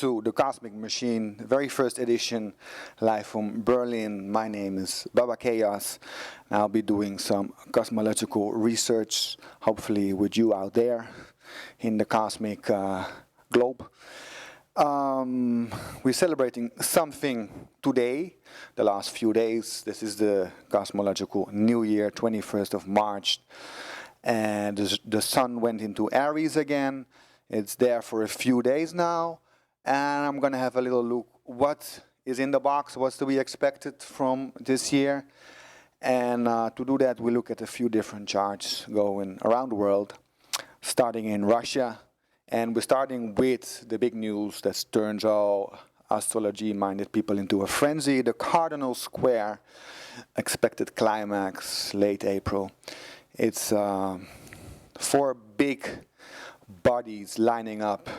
to the Cosmic Machine, the very first edition, live from Berlin. My name is Baba Chaos. I'll be doing some cosmological research, hopefully with you out there in the cosmic globe. We're celebrating something today, the last few days. This is the cosmological New Year, 21st of March. And the sun went into Aries again. It's there for a few days now, and I'm going to have a little look what is in the box, what's to be expected from this year. And to do that, we look at a few different charts going around the world, starting in Russia. And we're starting with the big news that turns all astrology-minded people into a frenzy, the cardinal square, expected climax, late April. It's 4 big bodies lining up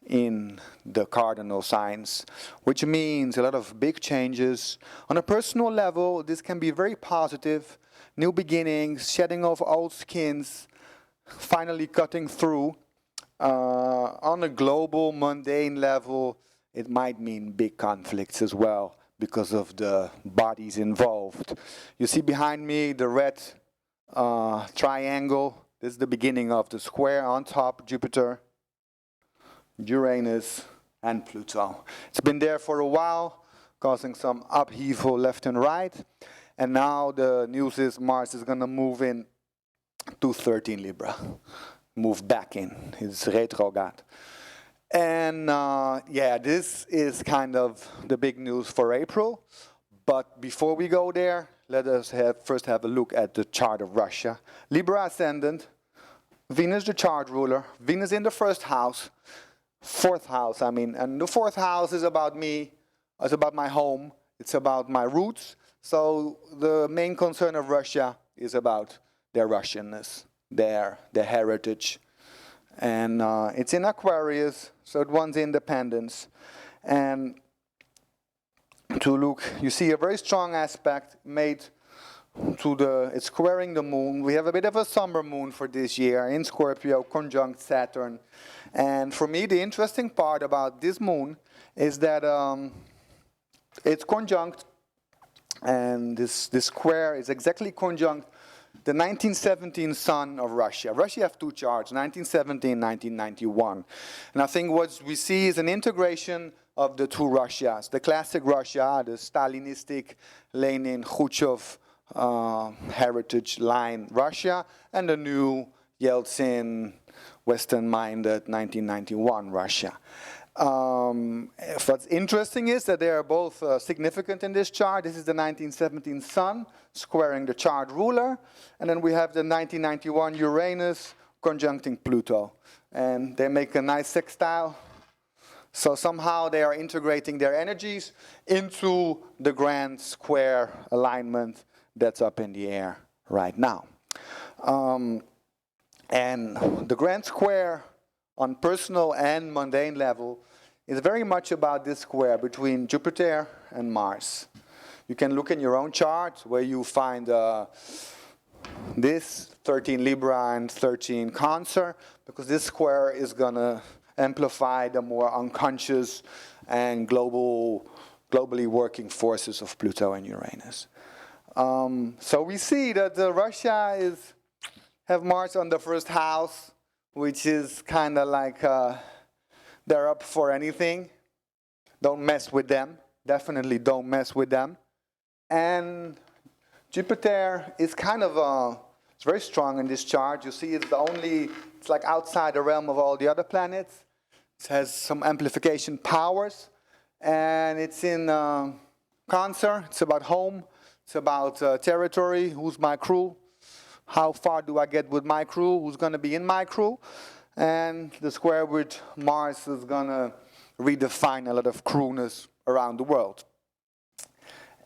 in the cardinal signs, which means a lot of big changes. On a personal level, this can be very positive. New beginnings, shedding of old skins, finally cutting through. On a global, mundane level, it might mean big conflicts as well because of the bodies involved. You see behind me the red triangle. This is the beginning of the square. On top, Jupiter, Uranus, and Pluto. It's been there for a while, causing some upheaval left and right. And now the news is Mars is going to move in to 13 Libra. Move back in. It's retrograde. And yeah, this is kind of the big news for April. But before we go there, let us first have a look at the chart of Russia. Libra ascendant, Venus the chart ruler, Venus in the first house, fourth house, and the fourth house is about me, it's about my home, it's about my roots. So the main concern of Russia is about their Russianness, their heritage. And it's in Aquarius, so it wants independence. And to look, you see a very strong aspect made to it's squaring the moon. We have a bit of a summer moon for this year in Scorpio, conjunct Saturn. And for me, the interesting part about this moon is that it's conjunct, and this square is exactly conjunct the 1917 sun of Russia. Russia have 2 charts, 1917, 1991. And I think what we see is an integration of the 2 Russias. The classic Russia, the Stalinistic, Lenin, Khrushchev heritage line Russia, and the new Yeltsin, Western-minded 1991 Russia. What's interesting is that they are both significant in this chart. This is the 1917 sun squaring the chart ruler, and then we have the 1991 Uranus conjuncting Pluto. And they make a nice sextile. So somehow they are integrating their energies into the grand square alignment that's up in the air right now. And the grand square on personal and mundane level is very much about this square between Jupiter and Mars. You can look in your own chart where you find this 13 Libra and 13 Cancer, because this square is going to amplify the more unconscious and globally working forces of Pluto and Uranus. So we see that Russia have Mars on the first house, which is kind of like they're up for anything. Don't mess with them. Definitely don't mess with them. And Jupiter is kind of it's very strong in this chart. You see it's like outside the realm of all the other planets. It has some amplification powers. And it's in Cancer. It's about home. It's about territory. Who's my crew? How far do I get with my crew? Who's going to be in my crew? And the square with Mars is going to redefine a lot of crewness around the world.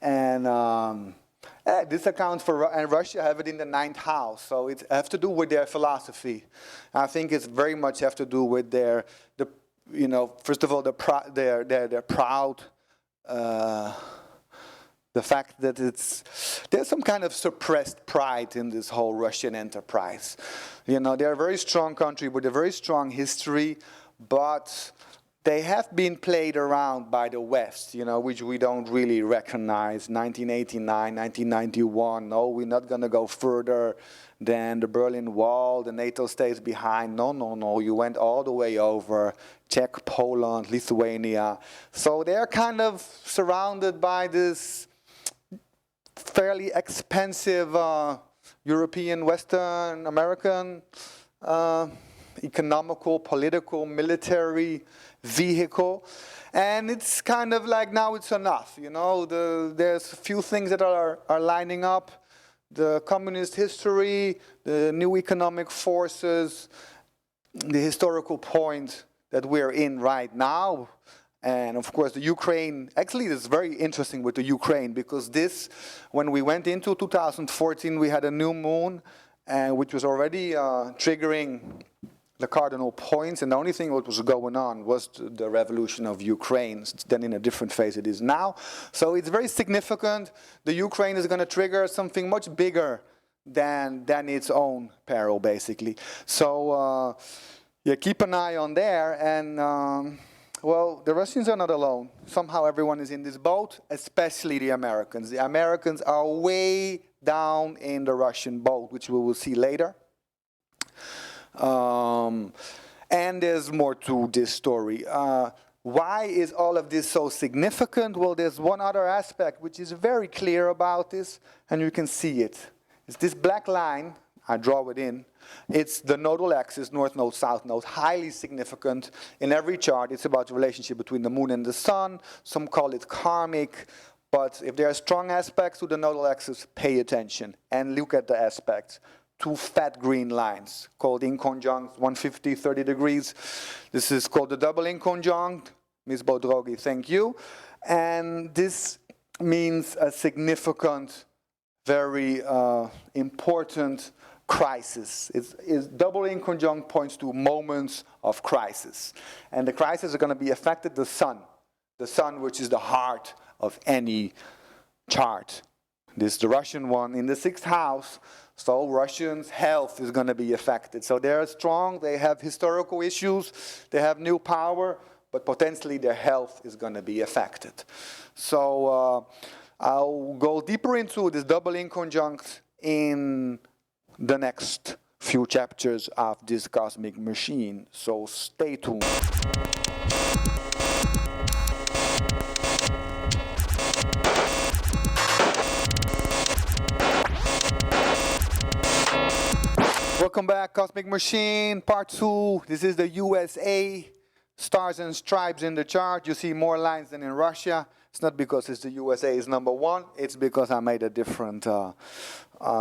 And this accounts for, and Russia have it in the 9th house, so it has to do with their philosophy. I think it's very much have to do with first of all, their proud. The fact that there's some kind of suppressed pride in this whole Russian enterprise. They're a very strong country with a very strong history, but they have been played around by the West, you know, which we don't really recognize. 1989, 1991, no, we're not going to go further than the Berlin Wall, the NATO stays behind. No, no, no, you went all the way over Czech, Poland, Lithuania. So they're kind of surrounded by this fairly expensive European, Western, American economical, political, military vehicle. And it's kind of like now it's enough, you know. There's a few things that are lining up. The communist history, the new economic forces, the historical point that we're in right now. And of course the Ukraine, actually it's very interesting with the Ukraine, because this, when we went into 2014, we had a new moon, which was already triggering the cardinal points, and the only thing that was going on was the revolution of Ukraine, then in a different phase it is now. So it's very significant. The Ukraine is going to trigger something much bigger than its own peril, basically. So yeah, keep an eye on there. And well, the Russians are not alone. Somehow everyone is in this boat, especially the Americans. The Americans are way down in the Russian boat, which we will see later. And there's more to this story. Why is all of this so significant? Well, there's one other aspect which is very clear about this, and you can see it. It's this black line, I draw it in. It's the nodal axis, north node, south node, highly significant. In every chart, it's about the relationship between the moon and the sun. Some call it karmic. But if there are strong aspects to the nodal axis, pay attention and look at the aspects. Two fat green lines called inconjunct, 150, 30 degrees. This is called the double inconjunct. Ms. Bodrogi, thank you. And this means a significant, very important crisis. It's double inconjunct points to moments of crisis. And the crisis are going to be affected the sun, which is the heart of any chart. This is the Russian one in the 6th house. So Russians' health is going to be affected. So they're strong, they have historical issues, they have new power, but potentially their health is going to be affected. So I'll go deeper into this double inconjunct in the next few chapters of this cosmic machine. So stay tuned. Welcome back, Cosmic Machine, part 2. This is the USA, stars and stripes in the chart. You see more lines than in Russia. It's not because it's the USA is number 1. It's because I made a different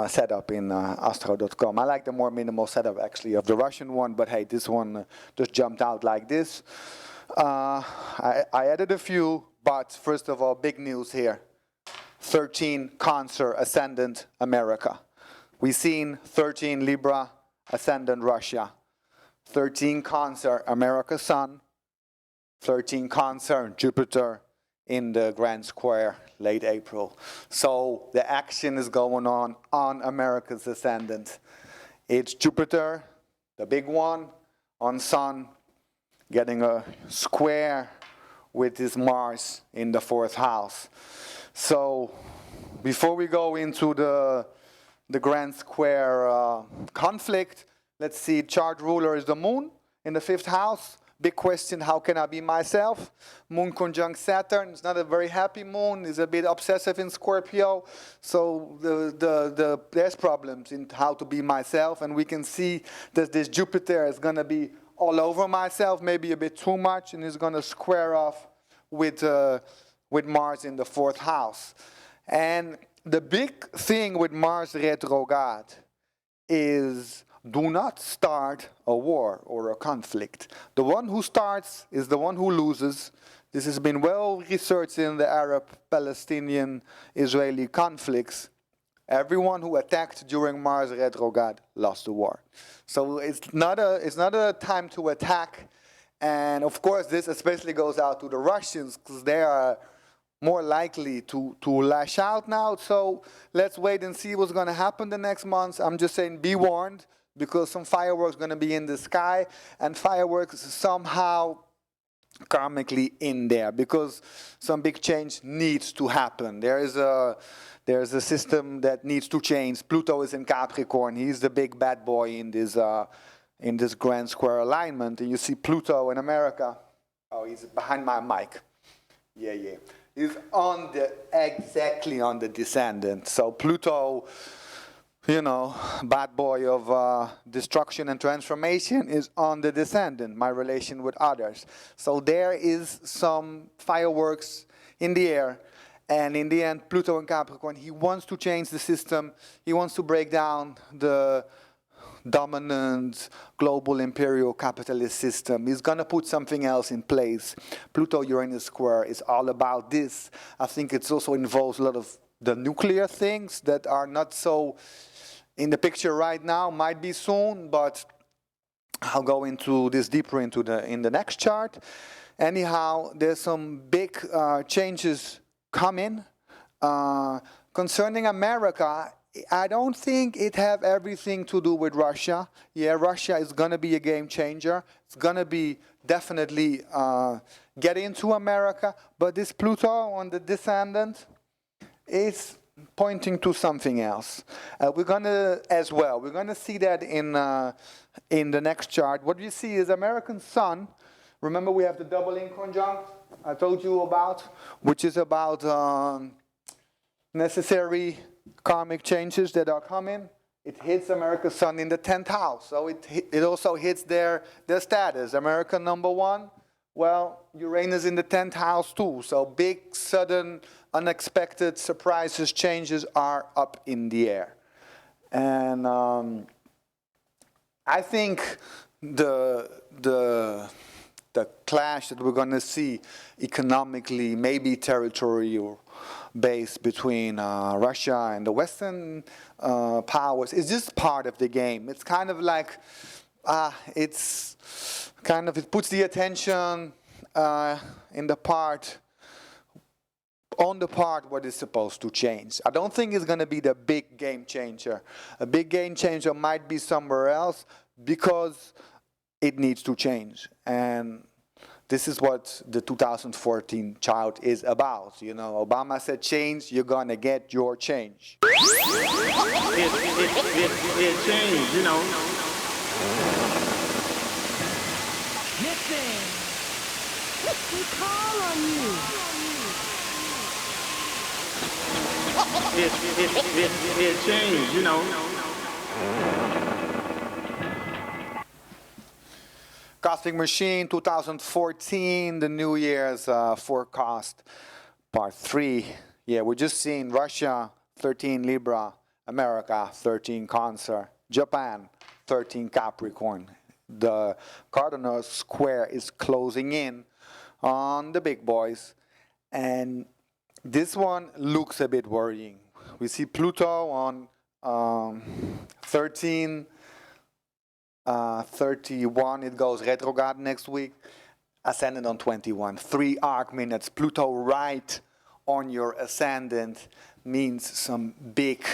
setup in astro.com. I like the more minimal setup, actually, of the Russian one. But hey, this one just jumped out like this. I added a few, but first of all, big news here. 13 Cancer, Ascendant, America. We've seen 13 Libra, Ascendant, Russia. 13 Cancer, America, Sun. 13 Cancer, Jupiter in the Grand Square, late April. So the action is going on America's Ascendant. It's Jupiter, the big one, on Sun, getting a square with his Mars in the 4th house. So before we go into the Grand Square conflict, let's see, chart ruler is the moon in the 5th house. Big question, how can I be myself? Moon conjunct Saturn, it's not a very happy moon, it's a bit obsessive in Scorpio. So there's problems in how to be myself, and we can see that this Jupiter is going to be all over myself, maybe a bit too much, and is going to square off with Mars in the 4th house. And the big thing with Mars retrograde is do not start a war or a conflict. The one who starts is the one who loses. This has been well researched in the Arab-Palestinian-Israeli conflicts. Everyone who attacked during Mars retrograde lost the war. So it's not a time to attack. And of course, this especially goes out to the Russians, because they are more likely to lash out now. So let's wait and see what's going to happen the next months. I'm just saying, be warned, because some fireworks are going to be in the sky, and fireworks somehow karmically in there, because some big change needs to happen. There's a system that needs to change. Pluto is in Capricorn. He's the big bad boy in this grand square alignment. And you see Pluto in America. Oh, he's behind my mic. Yeah. He's exactly on the descendant. So Pluto, you know, bad boy of destruction and transformation, is on the descendant, my relation with others. So there is some fireworks in the air. And in the end, Pluto in Capricorn, he wants to change the system. He wants to break down the dominant global imperial capitalist system. He's going to put something else in place. Pluto-Uranus square is all about this. I think it also involves a lot of the nuclear things that are not so in the picture right now, might be soon, but I'll go into this deeper in the next chart. Anyhow, there's some big changes coming. Concerning America, I don't think it have everything to do with Russia. Yeah, Russia is going to be a game changer. It's going to be definitely get into America. But this Pluto on the descendant is pointing to something else. We're going to see that in the next chart. What we see is American Sun. Remember, we have the double inconjunct I told you about, which is about necessary karmic changes that are coming. It hits America's Sun in the 10th house. So it also hits their status. America number one, well, Uranus in the 10th house too. So big, sudden, unexpected surprises, changes are up in the air. And I think the clash that we're going to see economically, maybe territorial base between Russia and the Western powers is just part of the game. It's kind of like, it puts the attention on the part what is supposed to change. I don't think it's going to be the big game changer. A big game changer might be somewhere else because it needs to change. And this is what the 2014 chart is about. You know, Obama said change, you're going to get your change. It changed, you know. Listen, we call on you. It changed, you know. KOSMIK Machine 2014, the New Year's forecast, part 3. Yeah, we're just seeing Russia, 13 Libra, America, 13 Cancer, Japan, 13 Capricorn. The cardinal square is closing in on the big boys, and this one looks a bit worrying. We see Pluto on 13, 31, it goes retrograde next week, ascendant on 21. 3 arc minutes, Pluto right on your ascendant means some big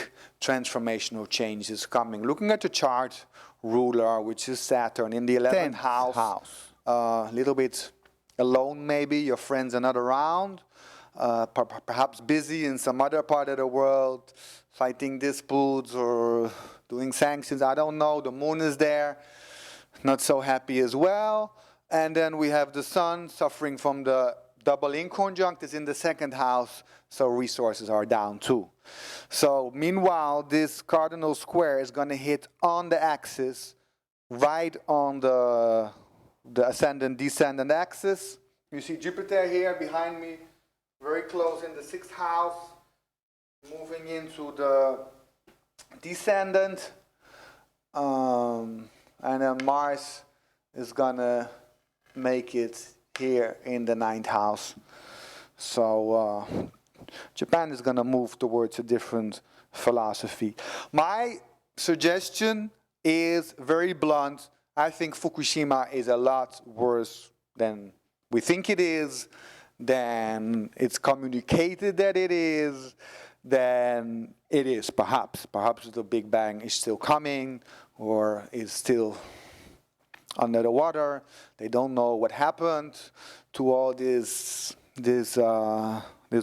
transformational changes coming. Looking at the chart, ruler, which is Saturn, in the 11th house. A little bit alone maybe, your friends are not around, perhaps busy in some other part of the world, fighting disputes or doing sanctions, I don't know. The moon is there, not so happy as well. And then we have the sun suffering from the double inconjunct, is in the 2nd house, so resources are down too. So meanwhile, this cardinal square is going to hit on the axis, right on the ascendant-descendant axis. You see Jupiter here behind me, very close in the 6th house, moving into the descendant, and then Mars is gonna make it here in the 9th house. So Japan is gonna move towards a different philosophy. My suggestion is very blunt. I think Fukushima is a lot worse than we think it is, than it's communicated that it is, than it is, perhaps. Perhaps the Big Bang is still coming, or is still under the water. They don't know what happened to all this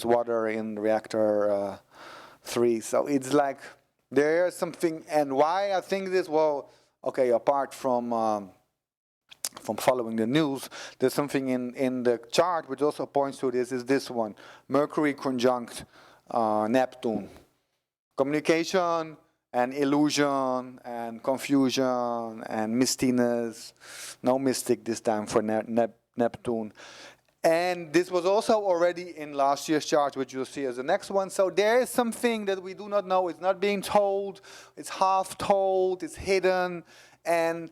water in reactor 3. So it's like there's something, and why I think this, well, okay, apart from following the news, there's something in the chart which also points to this, is this one, Mercury conjunct Neptune. Communication and illusion and confusion and mistiness. No mystic this time for Neptune. And this was also already in last year's chart, which you'll see as the next one. So there is something that we do not know. It's not being told. It's half told. It's hidden. And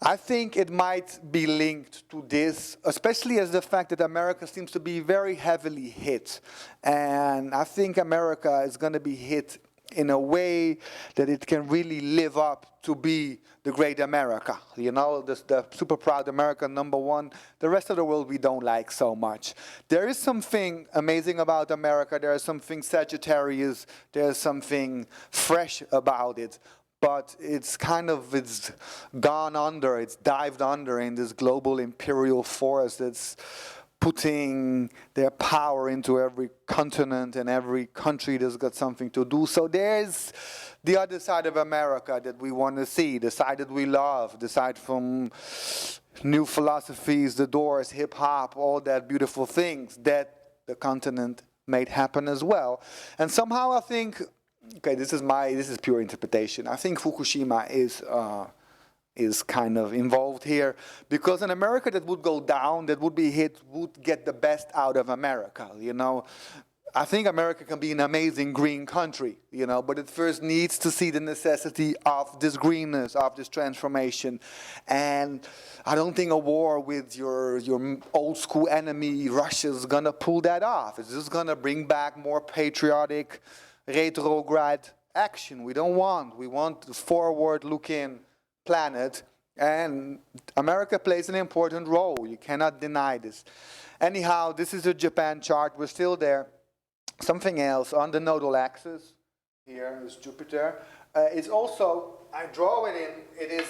I think it might be linked to this, especially as the fact that America seems to be very heavily hit. And I think America is going to be hit in a way that it can really live up to be the great America. You know, the super proud America, #1. The rest of the world we don't like so much. There is something amazing about America. There is something Sagittarius. There's something fresh about it. But it's gone under, it's dived under in this global imperial force that's putting their power into every continent and every country that's got something to do. So there's the other side of America that we want to see, the side that we love, the side from new philosophies, the Doors, hip-hop, all that beautiful things that the continent made happen as well. And somehow I think, okay, this is pure interpretation. I think Fukushima is kind of involved here, because an America that would go down, that would be hit, would get the best out of America, you know. I think America can be an amazing green country, you know, but it first needs to see the necessity of this greenness, of this transformation. And I don't think a war with your old school enemy, Russia, is gonna pull that off. It's just gonna bring back more patriotic, retrograde action. We want the forward-looking planet, and America plays an important role. You cannot deny this. Anyhow, this is a Japan chart. We're still there. Something else on the nodal axis. Here is Jupiter. It's also, I draw it in. It is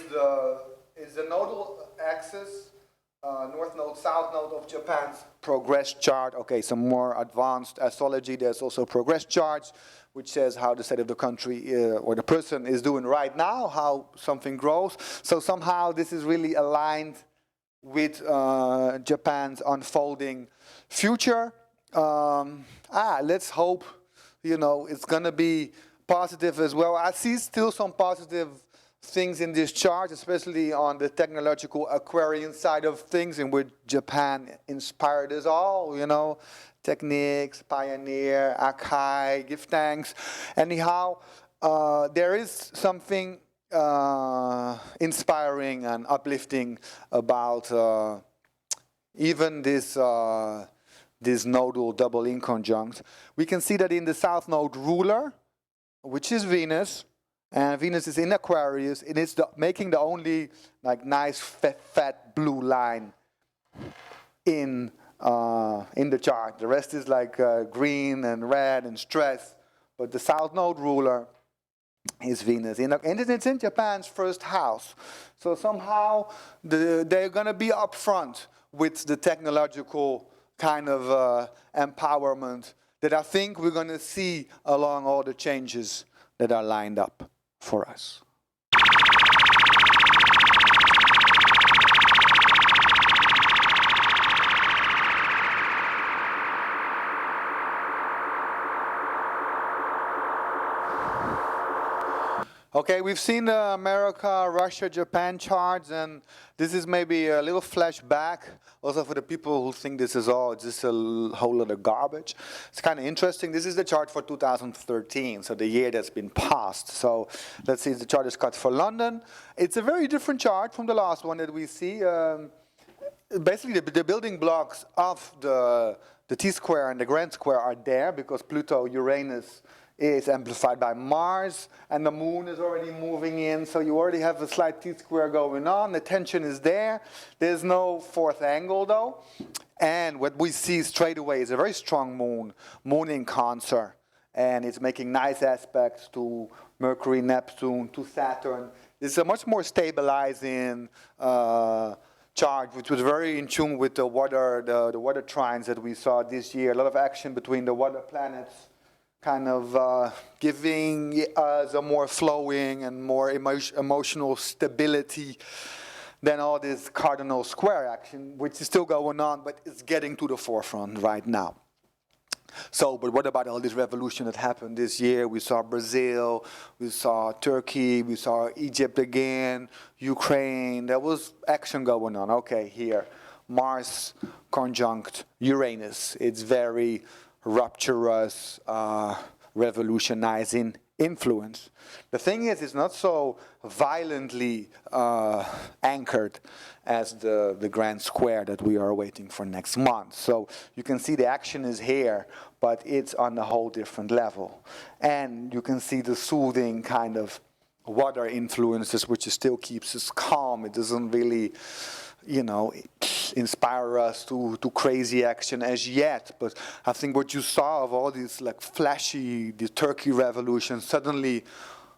the nodal axis, north node, south node of Japan's progress chart. Okay, some more advanced astrology. There's also progress charts, which says how the state of the country or the person is doing right now, how something grows. So somehow this is really aligned with Japan's unfolding future. Let's hope, you know, it's going to be positive as well. I see still some positive things in this chart, especially on the technological Aquarian side of things, in which Japan inspired us all, you know. Techniques, pioneer, Akai, give thanks. Anyhow, there is something inspiring and uplifting about even this nodal double inconjunct. We can see that in the south node ruler, which is Venus, and Venus is in Aquarius, and it's making the only like nice fat blue line in the chart. The rest is like green and red and stress, but the south node ruler is Venus, and it's in Japan's first house. So somehow they're going to be upfront with the technological kind of empowerment that I think we're going to see along all the changes that are lined up for us. Okay, we've seen the America, Russia, Japan charts, and this is maybe a little flashback also for the people who think this is all just a whole lot of garbage. It's kind of interesting. This is the chart for 2013, so the year that's been passed. So let's see, the chart is cut for London. It's a very different chart from the last one that we see. Basically, the building blocks of the T-square and the grand square are there because Pluto, Uranus, is amplified by Mars, and the moon is already moving in, so you already have a slight T-square going on. The tension is there. There's no fourth angle, though. And what we see straight away is a very strong moon in Cancer, and it's making nice aspects to Mercury, Neptune, to Saturn. This is a much more stabilizing chart, which was very in tune with the water trines that we saw this year. A lot of action between the water planets, kind of giving us a more flowing and more emotional stability than all this cardinal square action, which is still going on, but it's getting to the forefront right now. So, but what about all this revolution that happened this year? We saw Brazil, we saw Turkey, we saw Egypt again, Ukraine. There was action going on. Okay, here, Mars conjunct Uranus. It's very rupturous, revolutionizing influence. The thing is, it's not so violently anchored as the grand square that we are waiting for next month. So you can see the action is here, but it's on a whole different level. And you can see the soothing kind of water influences, which still keeps us calm. It doesn't really, you know, inspire us to crazy action as yet. But I think what you saw of all these like flashy, the Turkey revolution, suddenly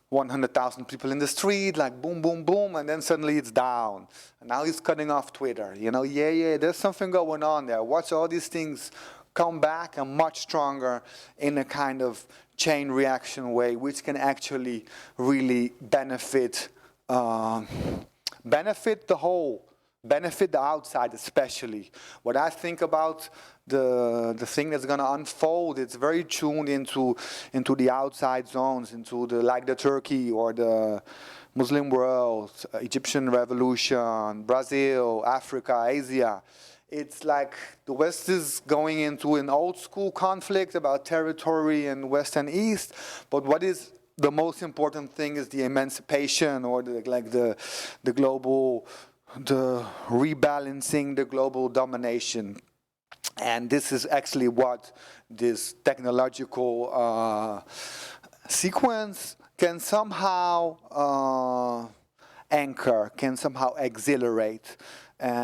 100,000 people in the street, like boom, boom, boom, and then suddenly it's down. And now he's cutting off Twitter. You know, yeah, there's something going on there. Watch all these things come back and much stronger in a kind of chain reaction way, which can actually really benefit the whole. Benefit the outside especially. What I think about the thing that's going to unfold, it's very tuned into the outside zones, into like the Turkey or the Muslim world, Egyptian revolution, Brazil, Africa, Asia. It's like the West is going into an old school conflict about territory and West and East, but what is the most important thing is the emancipation or the global, the rebalancing, the global domination. And this is actually what this technological sequence can somehow anchor, can somehow exhilarate.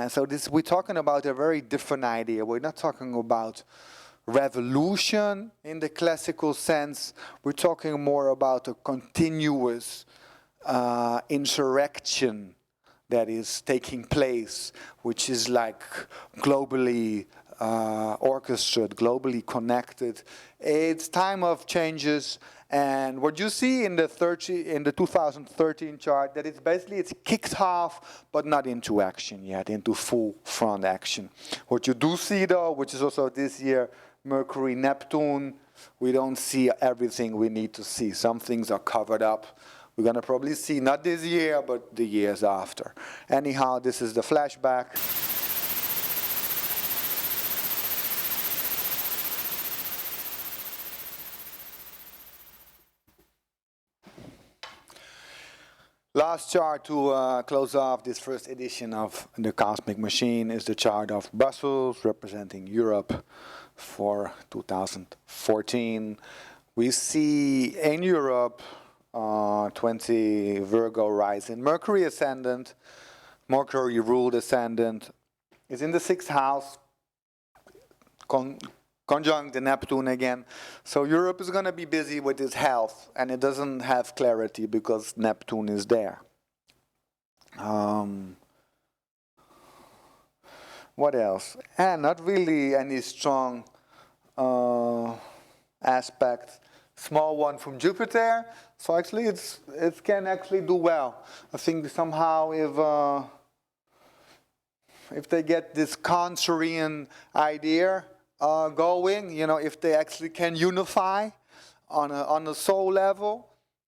So we're talking about a very different idea. We're not talking about revolution in the classical sense. We're talking more about a continuous insurrection that is taking place, which is like globally orchestrated, globally connected. It's time of changes, and what you see in the 2013 chart, that it's kicked off, but not into action yet, into full front action. What you do see though, which is also this year, Mercury, Neptune, we don't see everything we need to see. Some things are covered up. We're going to probably see, not this year, but the years after. Anyhow, this is the flashback. Last chart to close off this first edition of the Cosmic Machine is the chart of Brussels, representing Europe for 2014. We see in Europe 20 Virgo rising, Mercury ascendant, Mercury ruled ascendant is in the 6th house, conjunct the Neptune again. So Europe is going to be busy with its health, and it doesn't have clarity because Neptune is there. What else? And not really any strong aspect. Small one from Jupiter, so actually it can actually do well. I think somehow if they get this Cancerian idea going, you know, if they actually can unify on a soul level,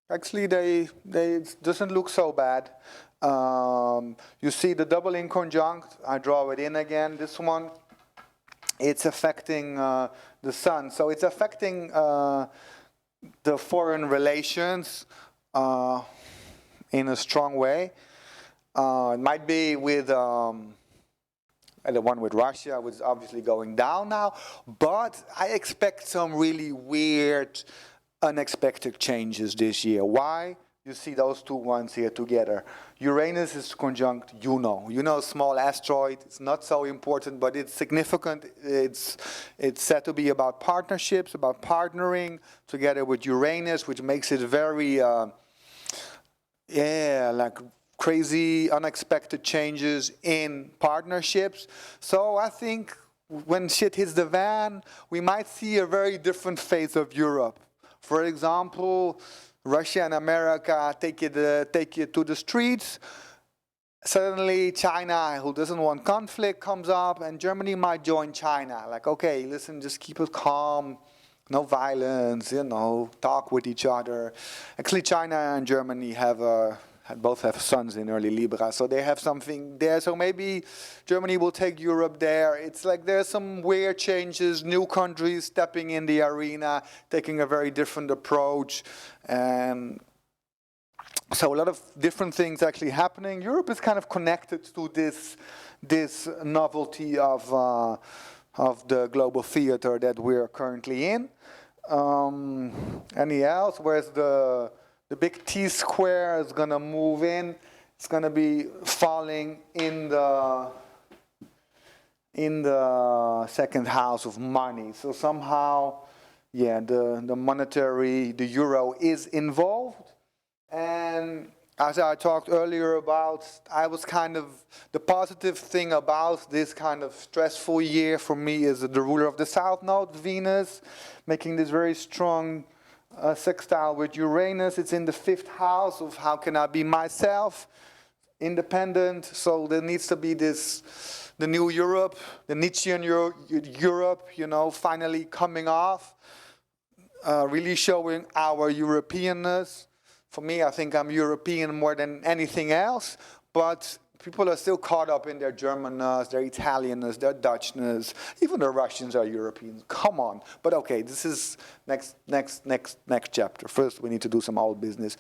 actually it doesn't look so bad. You see the doubling conjunct. I draw it in again. This one, it's affecting the Sun, so it's affecting the foreign relations in a strong way. It might be with the one with Russia, which is obviously going down now, but I expect some really weird, unexpected changes this year. Why? You see those two ones here together. Uranus is conjunct Juno. Juno is a small asteroid. It's not so important, but it's significant. It's said to be about partnerships, about partnering together with Uranus, which makes it very yeah, like crazy, unexpected changes in partnerships. So I think when shit hits the fan, we might see a very different face of Europe. For example, Russia and America take it to the streets. Suddenly, China, who doesn't want conflict, comes up, and Germany might join China. Like, okay, listen, just keep it calm, no violence, talk with each other. Actually, China and Germany both have sons in early Libra, so they have something there. So maybe Germany will take Europe there. It's like there's some weird changes, new countries stepping in the arena, taking a very different approach, and so a lot of different things actually happening. Europe is kind of connected to this novelty of the global theater that we're currently in. Any else? Where's the big T square is gonna move in? It's gonna be falling in the second house of money. So somehow, yeah, the monetary, the euro is involved. And as I talked earlier about, the positive thing about this kind of stressful year for me is the ruler of the South Node, Venus, making this very strong sextile with Uranus. It's in the 5th house of how can I be myself, independent. So there needs to be the new Europe, the Nietzschean Europe, finally coming off, really showing our Europeanness. For me, I think I'm European more than anything else, but people are still caught up in their Germanness, their Italianness, their Dutchness. Even the Russians are Europeans. Come on. But okay, this is next chapter. First, we need to do some old business.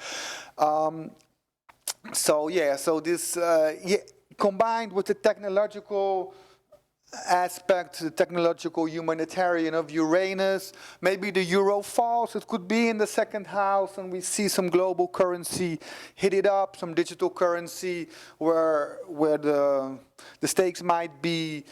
So this combined with the technological aspect, the technological humanitarian of Uranus, maybe the euro falls. It could be in the 2nd house, and we see some global currency hit it up, some digital currency where the stakes might be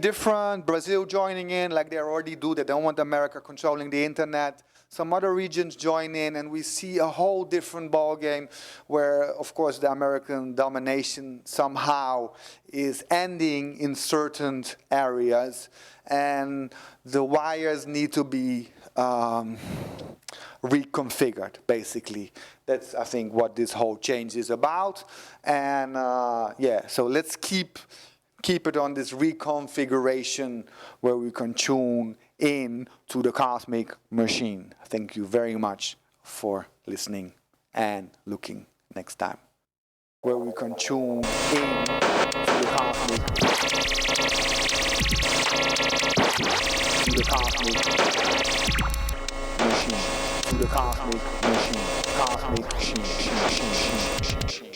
different. Brazil joining in, like they already do. They don't want America controlling the internet. Some other regions join in, and we see a whole different ballgame where, of course, the American domination somehow is ending in certain areas, and the wires need to be reconfigured, basically. That's, I think, what this whole change is about. And so let's keep it on this reconfiguration where we can tune in to the cosmic machine. Thank you very much for listening and looking next time. Where we can tune in to the cosmic machine. To the cosmic machine. Cosmic machine.